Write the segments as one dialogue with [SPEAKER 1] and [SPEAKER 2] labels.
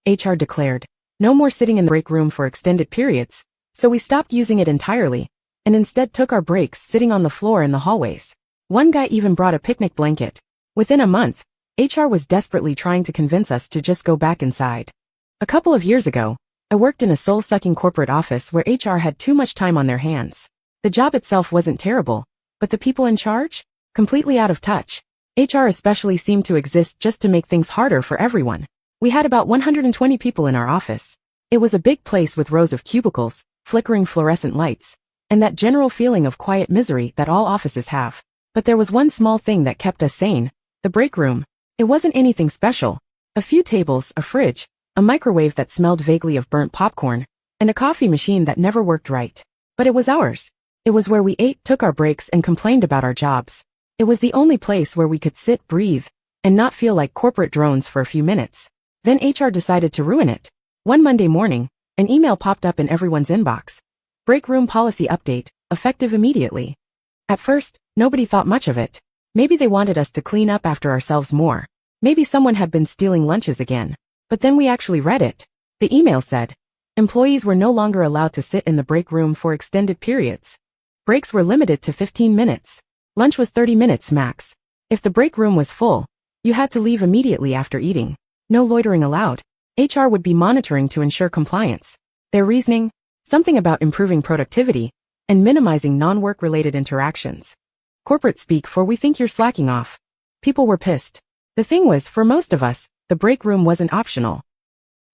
[SPEAKER 1] HR declared. No more sitting in the break room for extended periods, so we stopped using it entirely, and instead took our breaks sitting on the floor in the hallways. One guy even brought a picnic blanket. Within a month, HR was desperately trying to convince us to just go back inside. A couple of years ago, I worked in a soul-sucking corporate office where HR had too much time on their hands. The job itself wasn't terrible, but the people in charge? Completely out of touch. HR especially seemed to exist just to make things harder for everyone. We had about 120 people in our office. It was a big place with rows of cubicles, flickering fluorescent lights, and that general feeling of quiet misery that all offices have. But there was one small thing that kept us sane: the break room. It wasn't anything special. A few tables, a fridge, a microwave that smelled vaguely of burnt popcorn, and a coffee machine that never worked right. But it was ours. It was where we ate, took our breaks, and complained about our jobs. It was the only place where we could sit, breathe, and not feel like corporate drones for a few minutes. Then HR decided to ruin it. One Monday morning, an email popped up in everyone's inbox. Break room policy update, effective immediately. At first, nobody thought much of it. Maybe they wanted us to clean up after ourselves more. Maybe someone had been stealing lunches again. But then we actually read it. The email said, employees were no longer allowed to sit in the break room for extended periods. Breaks were limited to 15 minutes. Lunch was 30 minutes max. If the break room was full, you had to leave immediately after eating. No loitering allowed. HR would be monitoring to ensure compliance. Their reasoning? Something about improving productivity and minimizing non-work-related interactions. Corporate speak for we think you're slacking off. People were pissed. The thing was, for most of us, the break room wasn't optional.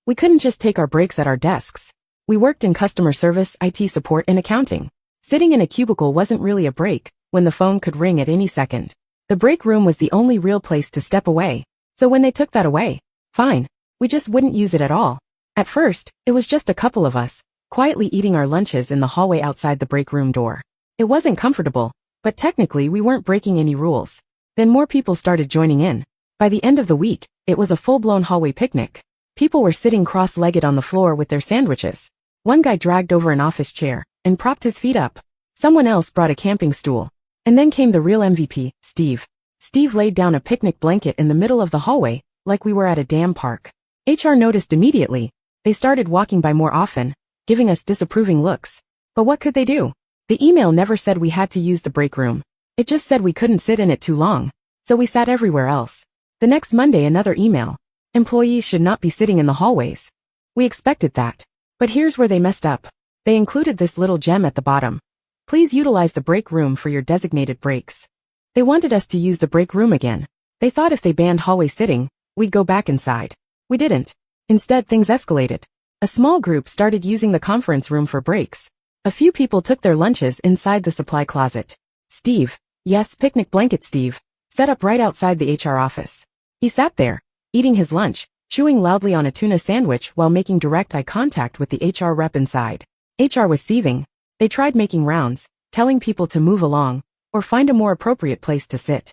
[SPEAKER 1] We couldn't just take our breaks at our desks. We worked in customer service, IT support, and accounting. Sitting in a cubicle wasn't really a break, when the phone could ring at any second. The break room was the only real place to step away. So when they took that away, fine, we just wouldn't use it at all. At first, it was just a couple of us, quietly eating our lunches in the hallway outside the break room door. It wasn't comfortable, but technically we weren't breaking any rules. Then more people started joining in. By the end of the week, it was a full-blown hallway picnic. People were sitting cross-legged on the floor with their sandwiches. One guy dragged over an office chair and propped his feet up. Someone else brought a camping stool. And then came the real MVP, Steve. Steve laid down a picnic blanket in the middle of the hallway, like we were at a dam park. HR noticed immediately. They started walking by more often, giving us disapproving looks. But what could they do? The email never said we had to use the break room. It just said we couldn't sit in it too long. So we sat everywhere else. The next Monday, another email. Employees should not be sitting in the hallways. We expected that. But here's where they messed up. They included this little gem at the bottom. Please utilize the break room for your designated breaks. They wanted us to use the break room again. They thought if they banned hallway sitting, we'd go back inside. We didn't. Instead, things escalated. A small group started using the conference room for breaks. A few people took their lunches inside the supply closet. Steve, yes, picnic blanket Steve, set up right outside the HR office. He sat there, eating his lunch, chewing loudly on a tuna sandwich while making direct eye contact with the HR rep inside. HR was seething. They tried making rounds, telling people to move along, or find a more appropriate place to sit.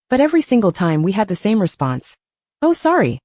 [SPEAKER 1] But every single time we had the same response. Oh, sorry.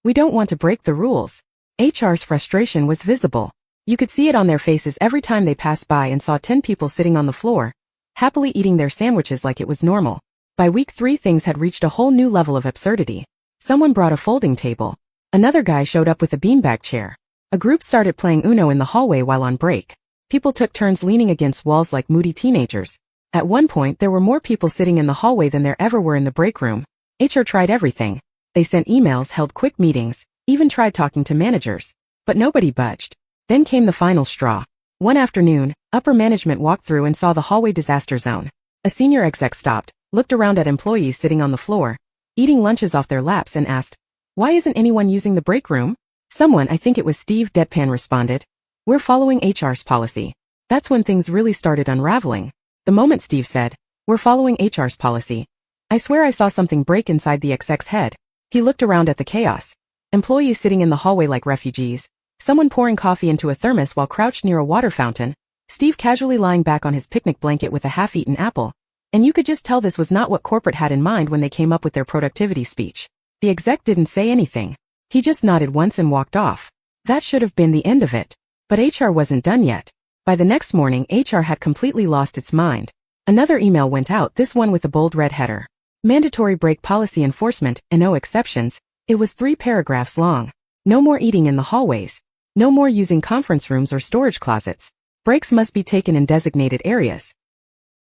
[SPEAKER 1] We don't want to break the rules. HR's frustration was visible. You could see it on their faces every time they passed by and saw 10 people sitting on the floor, happily eating their sandwiches like it was normal. By week 3, things had reached a whole new level of absurdity. Someone brought a folding table. Another guy showed up with a beanbag chair. A group started playing Uno in the hallway while on break. People took turns leaning against walls like moody teenagers. At one point, there were more people sitting in the hallway than there ever were in the break room. HR tried everything. They sent emails, held quick meetings, even tried talking to managers. But nobody budged. Then came the final straw. One afternoon, upper management walked through and saw the hallway disaster zone. A senior exec stopped, looked around at employees sitting on the floor, eating lunches off their laps, and asked, "Why isn't anyone using the break room?" Someone, I think it was Steve, deadpan responded, "We're following HR's policy." That's when things really started unraveling. The moment Steve said, "We're following HR's policy," I swear I saw something break inside the exec's head. He looked around at the chaos. Employees sitting in the hallway like refugees, someone pouring coffee into a thermos while crouched near a water fountain, Steve casually lying back on his picnic blanket with a half-eaten apple. And you could just tell this was not what corporate had in mind when they came up with their productivity speech. The exec didn't say anything. He just nodded once and walked off. That should have been the end of it. But HR wasn't done yet. By the next morning, HR had completely lost its mind. Another email went out, this one with a bold red header. Mandatory break policy enforcement and no exceptions. It was 3 paragraphs long. No more eating in the hallways. No more using conference rooms or storage closets. Breaks must be taken in designated areas.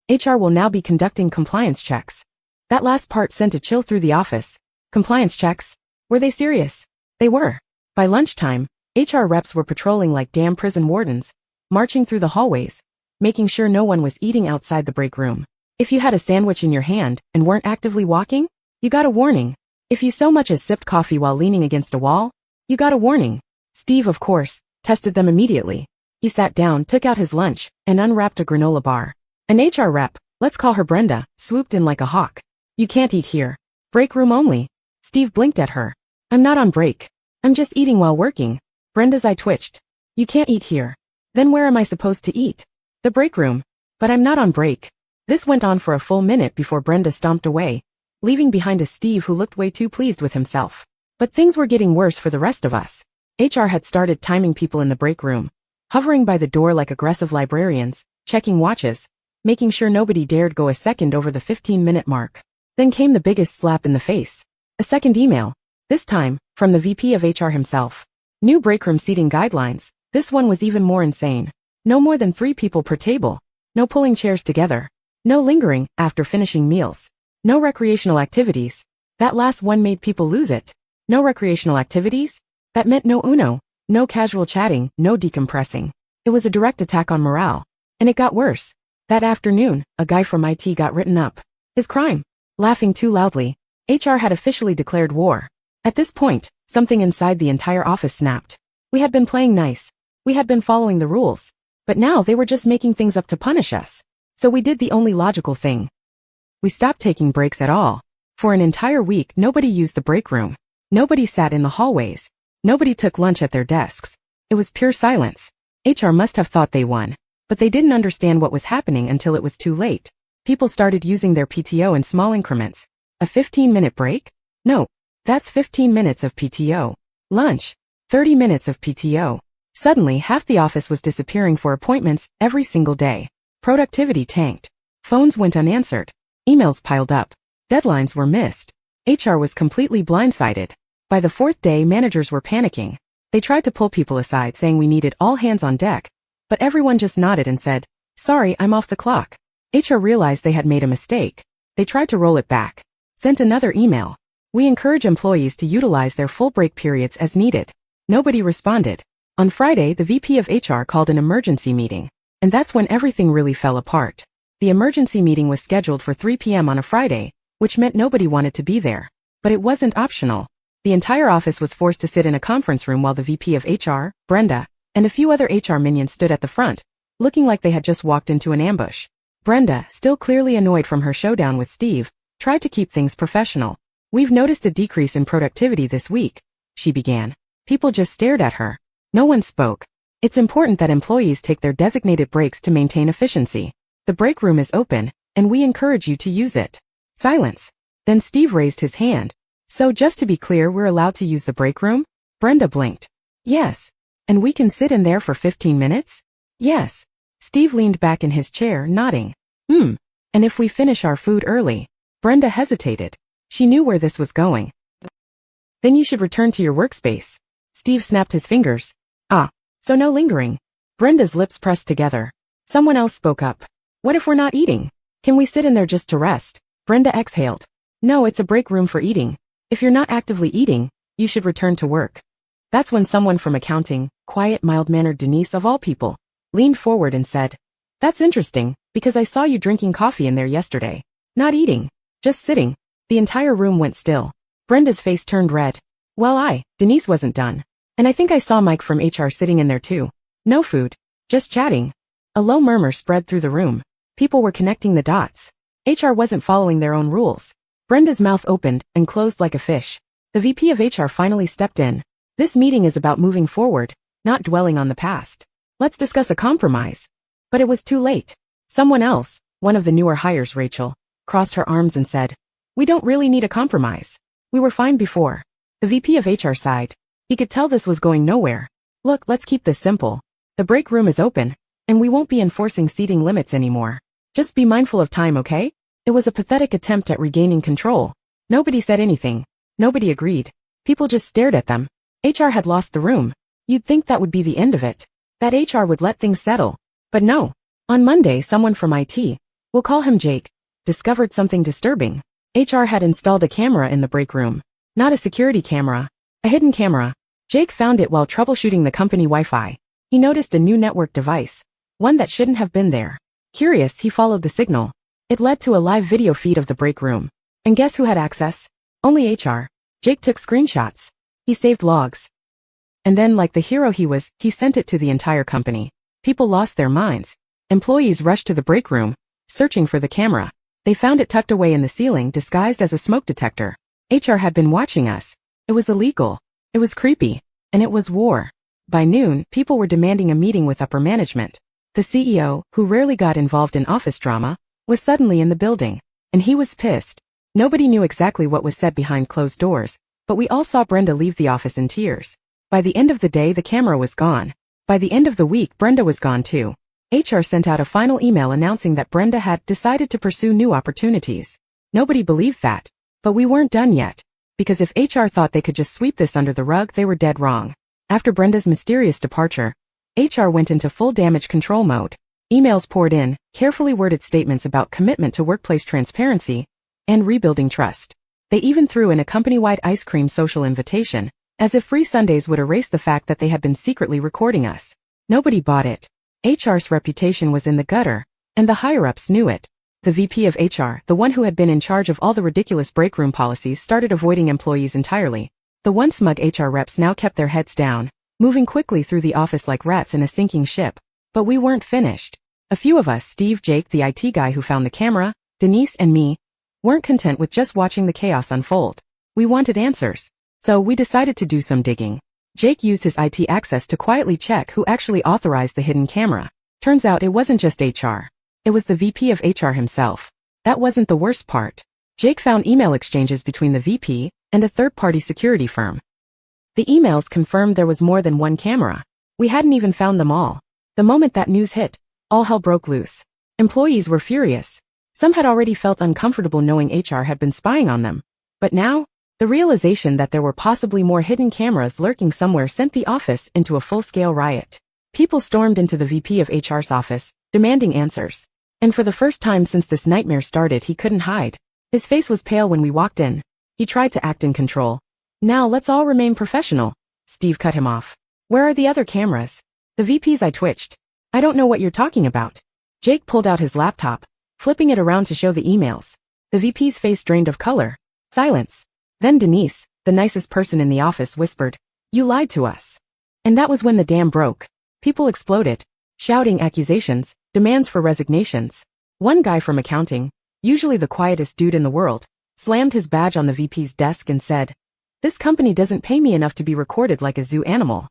[SPEAKER 1] HR will now be conducting compliance checks. That last part sent a chill through the office. Compliance checks? Were they serious? They were. By lunchtime, HR reps were patrolling like damn prison wardens, marching through the hallways, making sure no one was eating outside the break room. If you had a sandwich in your hand and weren't actively walking, you got a warning. If you so much as sipped coffee while leaning against a wall, you got a warning. Steve, of course, tested them immediately. He sat down, took out his lunch, and unwrapped a granola bar. An HR rep, let's call her Brenda, swooped in like a hawk. You can't eat here. Break room only. Steve blinked at her. I'm not on break. I'm just eating while working. Brenda's eye twitched. You can't eat here. Then where am I supposed to eat? The break room. But I'm not on break. This went on for a full minute before Brenda stomped away, leaving behind a Steve who looked way too pleased with himself. But things were getting worse for the rest of us. HR had started timing people in the break room, hovering by the door like aggressive librarians, checking watches, making sure nobody dared go a second over the 15-minute mark. Then came the biggest slap in the face. A second email. This time, from the VP of HR himself. New breakroom seating guidelines. This one was even more insane. No more than 3 people per table. No pulling chairs together. No lingering after finishing meals. No recreational activities. That last one made people lose it. No recreational activities? That meant no Uno, no casual chatting, no decompressing. It was a direct attack on morale. And it got worse. That afternoon, a guy from IT got written up. His crime? Laughing too loudly. HR had officially declared war. At this point, something inside the entire office snapped. We had been playing nice. We had been following the rules. But now they were just making things up to punish us. So we did the only logical thing. We stopped taking breaks at all. For an entire week, nobody used the break room. Nobody sat in the hallways. Nobody took lunch at their desks. It was pure silence. HR must have thought they won. But they didn't understand what was happening until it was too late. People started using their PTO in small increments. A 15-minute break? No. That's 15 minutes of PTO. Lunch. 30 minutes of PTO. Suddenly, half the office was disappearing for appointments every single day. Productivity tanked. Phones went unanswered. Emails piled up. Deadlines were missed. HR was completely blindsided. By the 4th day, managers were panicking. They tried to pull people aside saying we needed all hands on deck. But everyone just nodded and said, sorry, I'm off the clock. HR realized they had made a mistake. They tried to roll it back. Sent another email. We encourage employees to utilize their full break periods as needed. Nobody responded. On Friday, the VP of HR called an emergency meeting. And that's when everything really fell apart. The emergency meeting was scheduled for 3 p.m. on a Friday, which meant nobody wanted to be there. But it wasn't optional. The entire office was forced to sit in a conference room while the VP of HR, Brenda, and a few other HR minions stood at the front, looking like they had just walked into an ambush. Brenda, still clearly annoyed from her showdown with Steve, tried to keep things professional. We've noticed a decrease in productivity this week, she began. People just stared at her. No one spoke. It's important that employees take their designated breaks to maintain efficiency. The break room is open, and we encourage you to use it. Silence. Then Steve raised his hand. So just to be clear, we're allowed to use the break room? Brenda blinked. Yes. And we can sit in there for 15 minutes? Yes. Steve leaned back in his chair, nodding. And if we finish our food early? Brenda hesitated. She knew where this was going. Then you should return to your workspace. Steve snapped his fingers. So no lingering. Brenda's lips pressed together. Someone else spoke up. What if we're not eating? Can we sit in there just to rest? Brenda exhaled. No, it's a break room for eating. If you're not actively eating, you should return to work. That's when someone from accounting, quiet, mild-mannered Denise of all people, leaned forward and said, That's interesting, because I saw you drinking coffee in there yesterday. Not eating. Just sitting. The entire room went still. Brenda's face turned red. Well, Denise wasn't done. And I think I saw Mike from HR sitting in there too. No food. Just chatting. A low murmur spread through the room. People were connecting the dots. HR wasn't following their own rules. Brenda's mouth opened and closed like a fish. The VP of HR finally stepped in. This meeting is about moving forward, not dwelling on the past. Let's discuss a compromise. But it was too late. Someone else, one of the newer hires, Rachel, crossed her arms and said, We don't really need a compromise. We were fine before. The VP of HR sighed. He could tell this was going nowhere. Look, let's keep this simple. The break room is open, and we won't be enforcing seating limits anymore. Just be mindful of time, okay? It was a pathetic attempt at regaining control. Nobody said anything. Nobody agreed. People just stared at them. HR had lost the room. You'd think that would be the end of it. That HR would let things settle. But no. On Monday, someone from IT, we'll call him Jake, discovered something disturbing. HR had installed a camera in the break room. Not a security camera. A hidden camera. Jake found it while troubleshooting the company Wi-Fi. He noticed a new network device. One that shouldn't have been there. Curious, he followed the signal. It led to a live video feed of the break room. And guess who had access? Only HR. Jake took screenshots. He saved logs. And then, like the hero he was, he sent it to the entire company. People lost their minds. Employees rushed to the break room, searching for the camera. They found it tucked away in the ceiling, disguised as a smoke detector. HR had been watching us. It was illegal. It was creepy. And it was war. By noon, people were demanding a meeting with upper management. The CEO, who rarely got involved in office drama, was suddenly in the building. And he was pissed. Nobody knew exactly what was said behind closed doors, but we all saw Brenda leave the office in tears. By the end of the day, the camera was gone. By the end of the week, Brenda was gone too. HR sent out a final email announcing that Brenda had decided to pursue new opportunities. Nobody believed that. But we weren't done yet. Because if HR thought they could just sweep this under the rug, they were dead wrong. After Brenda's mysterious departure, HR went into full damage control mode. Emails poured in, carefully worded statements about commitment to workplace transparency and rebuilding trust. They even threw in a company-wide ice cream social invitation, as if free Sundays would erase the fact that they had been secretly recording us. Nobody bought it. HR's reputation was in the gutter, and the higher-ups knew it. The VP of HR, the one who had been in charge of all the ridiculous break room policies, started avoiding employees entirely. The once smug HR reps now kept their heads down, moving quickly through the office like rats in a sinking ship. But we weren't finished. A few of us, Steve, Jake, the IT guy who found the camera, Denise and me, weren't content with just watching the chaos unfold. We wanted answers. So we decided to do some digging. Jake used his IT access to quietly check who actually authorized the hidden camera. Turns out it wasn't just HR. It was the VP of HR himself. That wasn't the worst part. Jake found email exchanges between the VP and a third-party security firm. The emails confirmed there was more than one camera. We hadn't even found them all. The moment that news hit, all hell broke loose. Employees were furious. Some had already felt uncomfortable knowing HR had been spying on them. But now, the realization that there were possibly more hidden cameras lurking somewhere sent the office into a full-scale riot. People stormed into the VP of HR's office, demanding answers. And for the first time since this nightmare started, he couldn't hide. His face was pale when we walked in. He tried to act in control. Now let's all remain professional. Steve cut him off. Where are the other cameras? The VP's I twitched. I don't know what you're talking about. Jake pulled out his laptop, flipping it around to show the emails. The VP's face drained of color. Silence. Then Denise, the nicest person in the office, whispered, "You lied to us." And that was when the dam broke. People exploded, shouting accusations, demands for resignations. One guy from accounting, usually the quietest dude in the world, slammed his badge on the VP's desk and said, "This company doesn't pay me enough to be recorded like a zoo animal."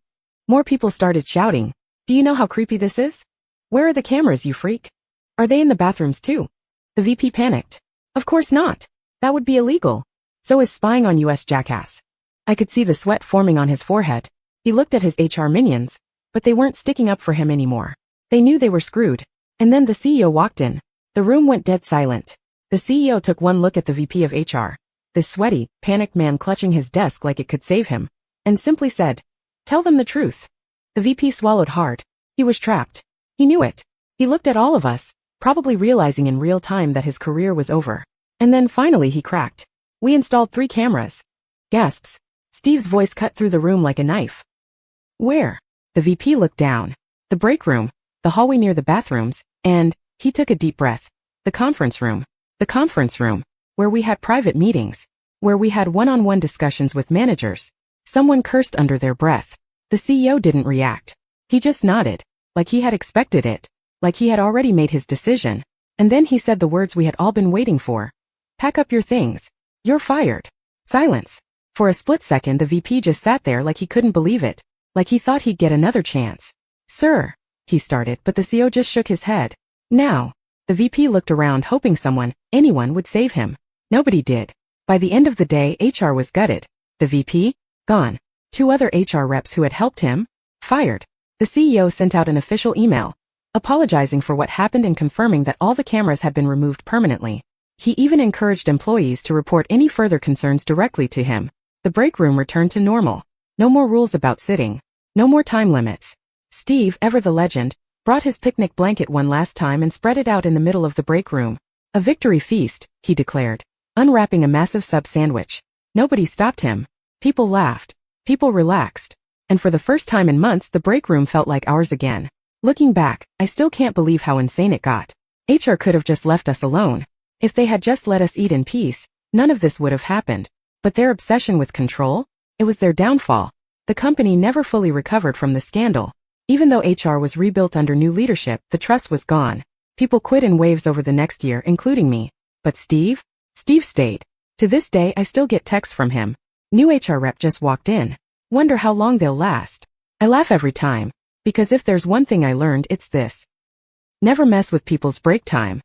[SPEAKER 1] More people started shouting, "Do you know how creepy this is? Where are the cameras, you freak? Are they in the bathrooms too?" The VP panicked. Of course not. That would be illegal. So is spying on US, jackass. I could see the sweat forming on his forehead. He looked at his HR minions, but they weren't sticking up for him anymore. They knew they were screwed. And then the CEO walked in. The room went dead silent. The CEO took one look at the VP of HR, this sweaty, panicked man clutching his desk like it could save him, and simply said, "Tell them the truth." The VP swallowed hard. He was trapped. He knew it. He looked at all of us, probably realizing in real time that his career was over. And then finally he cracked. "We installed 3 cameras." Gasps. Steve's voice cut through the room like a knife. "Where?" The VP looked down. The break room, the hallway near the bathrooms, and, he took a deep breath, the conference room. The conference room, where we had private meetings, where we had one-on-one discussions with managers. Someone cursed under their breath. The CEO didn't react. He just nodded, like he had expected it, like he had already made his decision. And then he said the words we had all been waiting for. "Pack up your things. You're fired." Silence. For a split second the VP just sat there like he couldn't believe it, like he thought he'd get another chance. "Sir," he started, but the CEO just shook his head. "Now." The VP looked around hoping anyone would save him. Nobody did. By the end of the day, HR was gutted. The VP? Gone. 2 other HR reps who had helped him? Fired. The CEO sent out an official email, apologizing for what happened and confirming that all the cameras had been removed permanently. He even encouraged employees to report any further concerns directly to him. The break room returned to normal. No more rules about sitting. No more time limits. Steve, ever the legend, brought his picnic blanket one last time and spread it out in the middle of the break room. A victory feast, he declared, unwrapping a massive sub sandwich. Nobody stopped him. People laughed. People relaxed. And for the first time in months, the break room felt like ours again. Looking back, I still can't believe how insane it got. HR could have just left us alone. If they had just let us eat in peace, none of this would have happened. But their obsession with control? It was their downfall. The company never fully recovered from the scandal. Even though HR was rebuilt under new leadership, the trust was gone. People quit in waves over the next year, including me. But Steve? Steve stayed. To this day, I still get texts from him. New HR rep just walked in. Wonder how long they'll last. I laugh every time. Because if there's one thing I learned, it's this. Never mess with people's break time.